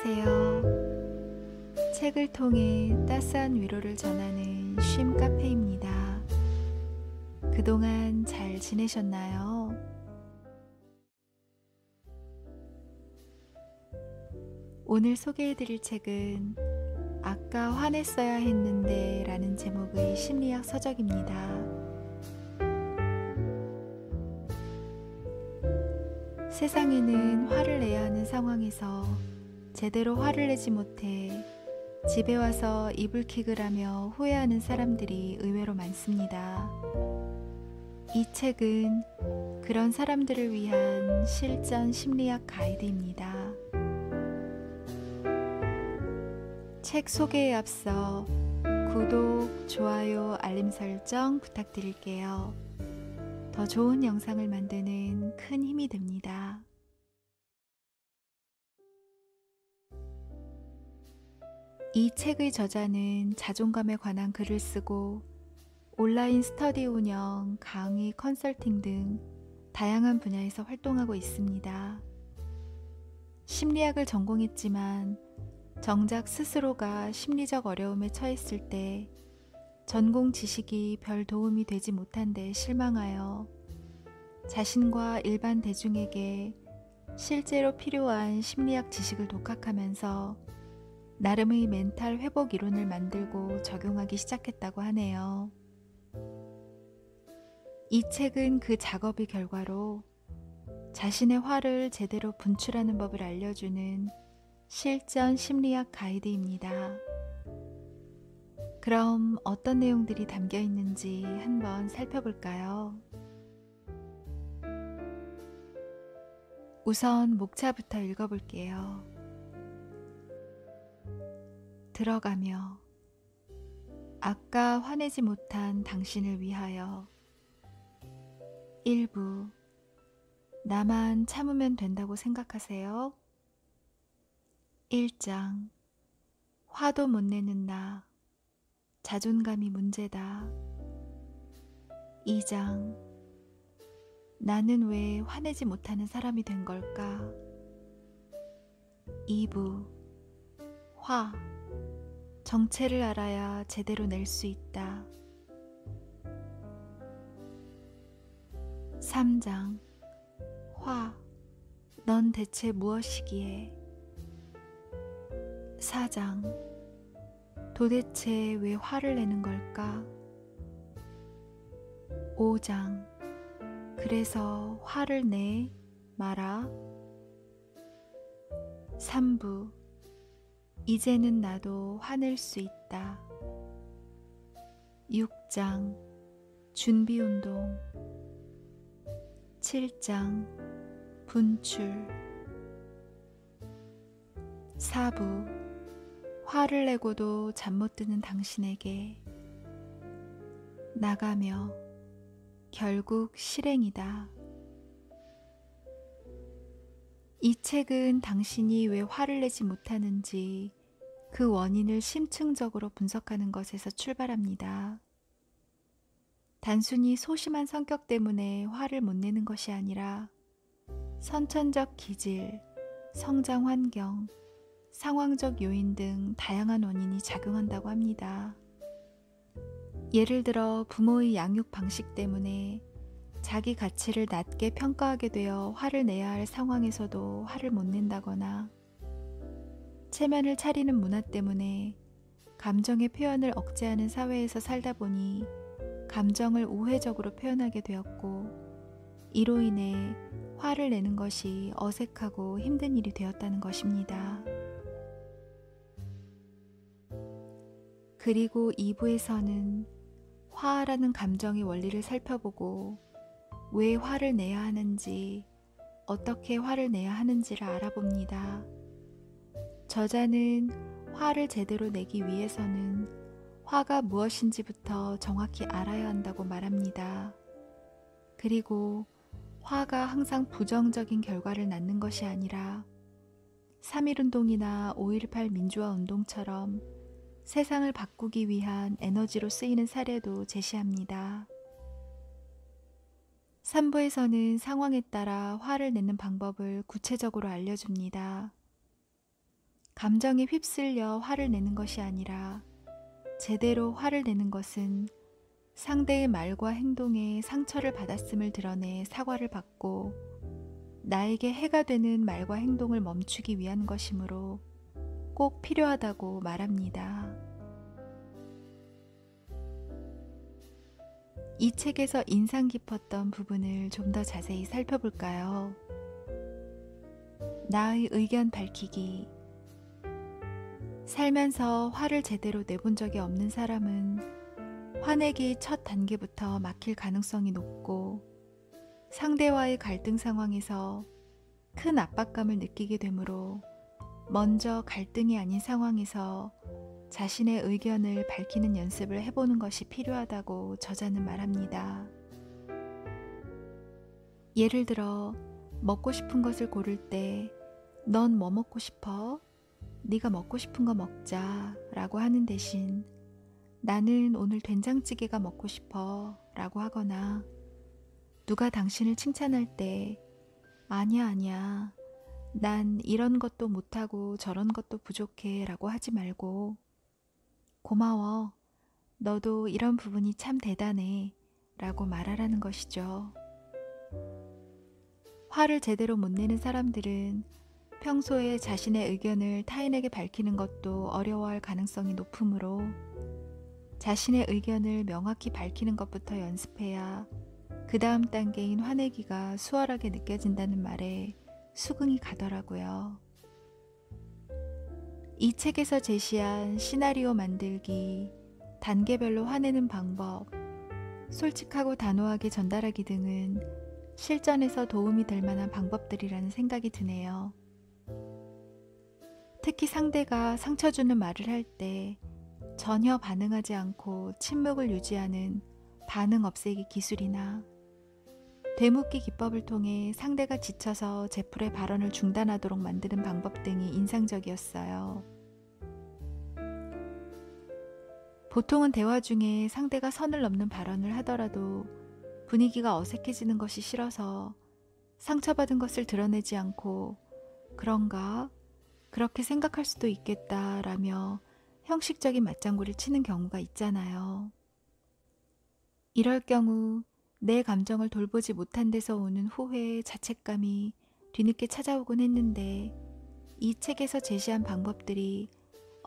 안녕하세요. 책을 통해 따스한 위로를 전하는 쉼 카페입니다. 그동안 잘 지내셨나요? 오늘 소개해드릴 책은 아까 화냈어야 했는데 라는 제목의 심리학 서적입니다. 세상에는 화를 내야 하는 상황에서 제대로 화를 내지 못해 집에 와서 이불킥을 하며 후회하는 사람들이 의외로 많습니다. 이 책은 그런 사람들을 위한 실전 심리학 가이드입니다. 책 소개에 앞서 구독, 좋아요, 알림 설정 부탁드릴게요. 더 좋은 영상을 만드는 큰 힘이 됩니다. 이 책의 저자는 자존감에 관한 글을 쓰고 온라인 스터디 운영, 강의, 컨설팅 등 다양한 분야에서 활동하고 있습니다. 심리학을 전공했지만 정작 스스로가 심리적 어려움에 처했을 때 전공 지식이 별 도움이 되지 못한 데 실망하여 자신과 일반 대중에게 실제로 필요한 심리학 지식을 독학하면서 나름의 멘탈 회복 이론을 만들고 적용하기 시작했다고 하네요. 이 책은 그 작업의 결과로 자신의 화를 제대로 분출하는 법을 알려주는 실전 심리학 가이드입니다. 그럼 어떤 내용들이 담겨 있는지 한번 살펴볼까요? 우선 목차부터 읽어볼게요. 들어가며 아까 화내지 못한 당신을 위하여. 1부 나만 참으면 된다고 생각하세요? 1장 화도 못 내는 나 자존감이 문제다. 2장 나는 왜 화내지 못하는 사람이 된 걸까? 2부 화 정체를 알아야 제대로 낼 수 있다. 3장 화 넌 대체 무엇이기에? 4장 도대체 왜 화를 내는 걸까? 5장 그래서 화를 내 마라. 3부 이제는 나도 화낼 수 있다. 6장 준비운동. 7장 분출. 4부 화를 내고도 잠 못 드는 당신에게. 나가며 결국 실행이다. 이 책은 당신이 왜 화를 내지 못하는지 그 원인을 심층적으로 분석하는 것에서 출발합니다. 단순히 소심한 성격 때문에 화를 못 내는 것이 아니라 선천적 기질, 성장 환경, 상황적 요인 등 다양한 원인이 작용한다고 합니다. 예를 들어 부모의 양육 방식 때문에 자기 가치를 낮게 평가하게 되어 화를 내야 할 상황에서도 화를 못 낸다거나 체면을 차리는 문화 때문에 감정의 표현을 억제하는 사회에서 살다 보니 감정을 우회적으로 표현하게 되었고 이로 인해 화를 내는 것이 어색하고 힘든 일이 되었다는 것입니다. 그리고 2부에서는 화라는 감정의 원리를 살펴보고 왜 화를 내야 하는지, 어떻게 화를 내야 하는지를 알아봅니다. 저자는 화를 제대로 내기 위해서는 화가 무엇인지부터 정확히 알아야 한다고 말합니다. 그리고 화가 항상 부정적인 결과를 낳는 것이 아니라 3.1운동이나 5.18 민주화 운동처럼 세상을 바꾸기 위한 에너지로 쓰이는 사례도 제시합니다. 3부에서는 상황에 따라 화를 내는 방법을 구체적으로 알려줍니다. 감정에 휩쓸려 화를 내는 것이 아니라 제대로 화를 내는 것은 상대의 말과 행동에 상처를 받았음을 드러내 사과를 받고 나에게 해가 되는 말과 행동을 멈추기 위한 것이므로 꼭 필요하다고 말합니다. 이 책에서 인상 깊었던 부분을 좀 더 자세히 살펴볼까요? 나의 의견 밝히기. 살면서 화를 제대로 내본 적이 없는 사람은 화내기 첫 단계부터 막힐 가능성이 높고 상대와의 갈등 상황에서 큰 압박감을 느끼게 되므로 먼저 갈등이 아닌 상황에서 자신의 의견을 밝히는 연습을 해보는 것이 필요하다고 저자는 말합니다. 예를 들어 먹고 싶은 것을 고를 때 넌 뭐 먹고 싶어? 네가 먹고 싶은 거 먹자 라고 하는 대신 나는 오늘 된장찌개가 먹고 싶어 라고 하거나 누가 당신을 칭찬할 때 아니야 아니야 난 이런 것도 못하고 저런 것도 부족해 라고 하지 말고 고마워 너도 이런 부분이 참 대단해 라고 말하라는 것이죠. 화를 제대로 못 내는 사람들은 평소에 자신의 의견을 타인에게 밝히는 것도 어려워할 가능성이 높으므로 자신의 의견을 명확히 밝히는 것부터 연습해야 그 다음 단계인 화내기가 수월하게 느껴진다는 말에 수긍이 가더라고요. 이 책에서 제시한 시나리오 만들기, 단계별로 화내는 방법, 솔직하고 단호하게 전달하기 등은 실전에서 도움이 될 만한 방법들이라는 생각이 드네요. 특히 상대가 상처 주는 말을 할 때 전혀 반응하지 않고 침묵을 유지하는 반응 없애기 기술이나 되묻기 기법을 통해 상대가 지쳐서 제풀의 발언을 중단하도록 만드는 방법 등이 인상적이었어요. 보통은 대화 중에 상대가 선을 넘는 발언을 하더라도 분위기가 어색해지는 것이 싫어서 상처받은 것을 드러내지 않고 그런가? 그렇게 생각할 수도 있겠다 라며 형식적인 맞장구를 치는 경우가 있잖아요. 이럴 경우 내 감정을 돌보지 못한 데서 오는 후회, 자책감이 뒤늦게 찾아오곤 했는데 이 책에서 제시한 방법들이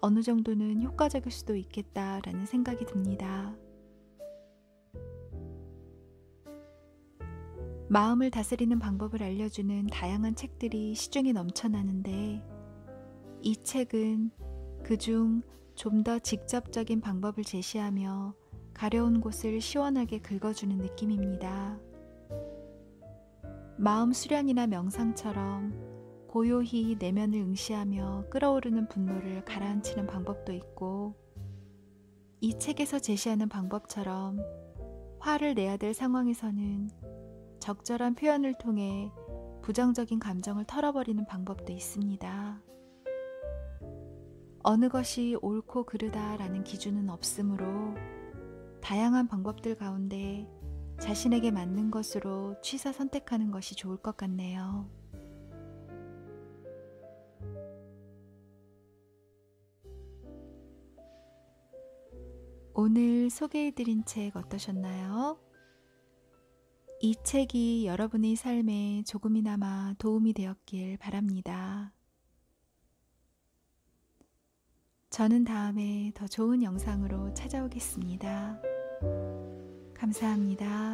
어느 정도는 효과적일 수도 있겠다라는 생각이 듭니다. 마음을 다스리는 방법을 알려주는 다양한 책들이 시중에 넘쳐나는데 이 책은 그중 좀 더 직접적인 방법을 제시하며 가려운 곳을 시원하게 긁어주는 느낌입니다. 마음 수련이나 명상처럼 고요히 내면을 응시하며 끓어오르는 분노를 가라앉히는 방법도 있고 이 책에서 제시하는 방법처럼 화를 내야 될 상황에서는 적절한 표현을 통해 부정적인 감정을 털어버리는 방법도 있습니다. 어느 것이 옳고 그르다라는 기준은 없으므로 다양한 방법들 가운데 자신에게 맞는 것으로 취사 선택하는 것이 좋을 것 같네요. 오늘 소개해드린 책 어떠셨나요? 이 책이 여러분의 삶에 조금이나마 도움이 되었길 바랍니다. 저는 다음에 더 좋은 영상으로 찾아오겠습니다. 감사합니다.